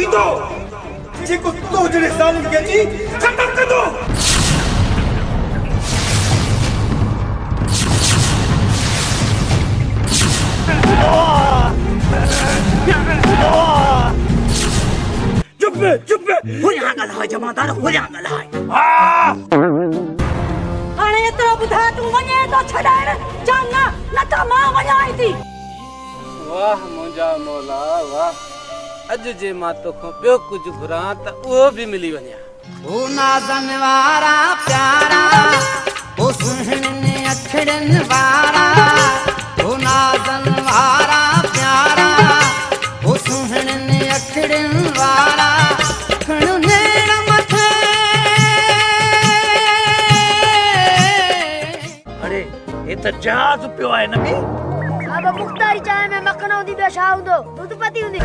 ईंदो जेको तो जड़े सालनि खे अची ख़तमु कंदो। चुप होया ॻाल्हाए जमादार होया ॻाल्हाए। हाणे एतिरो ॿुधा तूं वञे थो छॾाइण जान न त मां वञाई थी। वाह मुंहिंजा मौला वाह, अॼु जे मां तोखां ॿियो कुझु घुरां त उहो बि मिली वञे। ओ नाज़न वारा प्यारा ओ सुहिणनि अखड़नि वारा, ओ नाज़न वारा प्यारा ओ सुहिणनि अखड़नि वारा, खणो नेण मथे। अरे ये त जहाज पियो आहे न बि। अब मुख्तारी चाय में मक्खन हूंदी ॿियो छा हूंदो, दूध पती हूंदी।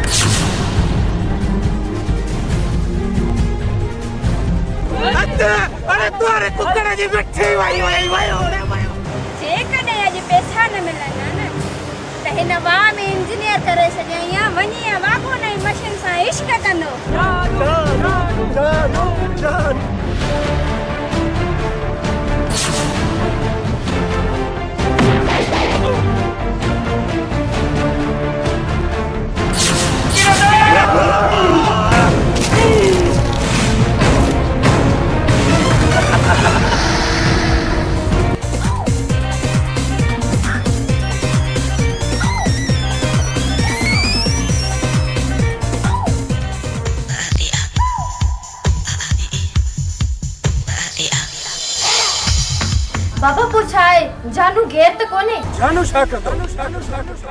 अरे तुआरे कुकड़ जी मिठी वई जेकॾहिं अॼु पैसा न मिलंदा न त हिन वाह में इंजीनियर करे छॾियईं या वञी वागो नई मशीन सां इश्क कंदो। बाबा पुछाए जानू गेर त कोने। जानू छा कंदो?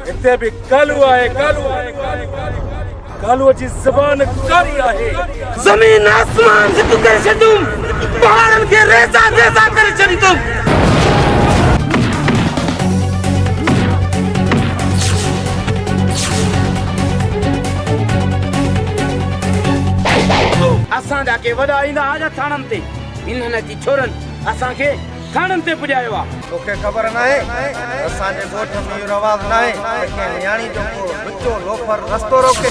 हिते बि कालू आहे, कालू जी ज़बान कारी आहे। ज़मीन आसमान हिकु करे छॾियुमि, पहाड़नि खे रेज़ा रेज़ा करे छॾींदुमि। असांजा के वॾा ईंदा आजा थाणनि ते, इन्हनि जी छोरनि असांखे थाणनि ते पुॼायो आहे। तोखे ख़बर न आहे असांजे ॻोठ में इहो रवाज़ न आहे त कंहिं नियाणी जो को लुचो लोफर रस्तो रोके।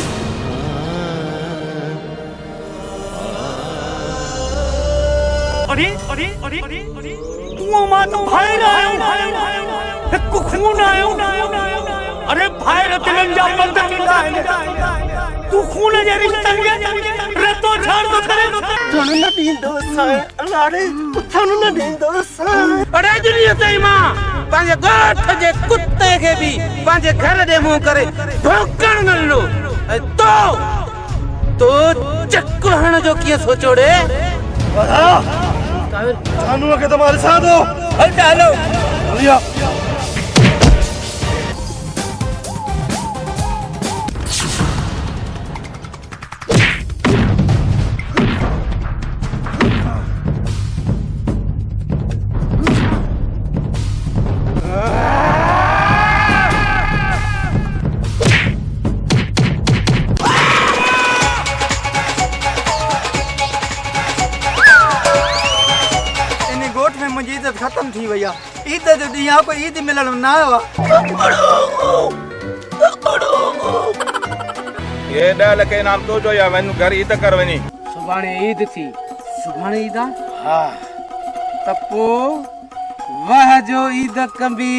अरे तूं मां तो भाइर आयो, हिकु खून आयो। अरे भाइर दिलनि जा बंद थींदा आहिनि, तूं खून जे रिश्तनि खे रतो छाड़ थो करे। थण न ॾींदो साईं, अलाड़े थण न ॾींदो साईं। अरे दुनिया ते मां पंहिंजे ॻोठ जे कुत्ते खे बि पंहिंजे घर ॾे मुंहुं करे भौंकण न ॾिनो। ऐं तो चक्कु हण जो कीअं सोचोड़े? जानूअ खे त मां ॾिसां थो। हलो मुंहिंजी इज़त ख़तम थी वई आहे। ईद जो ॾींहुं आहे, कोई ईद मिलण न आयो आहे। ये 10 लख इनाम तो जो या वञ घर ईद कर वञी। सुभाणे ईद थी, सुभाणे ईद आहे। हा त पोइ वाह जो ईद कंबी।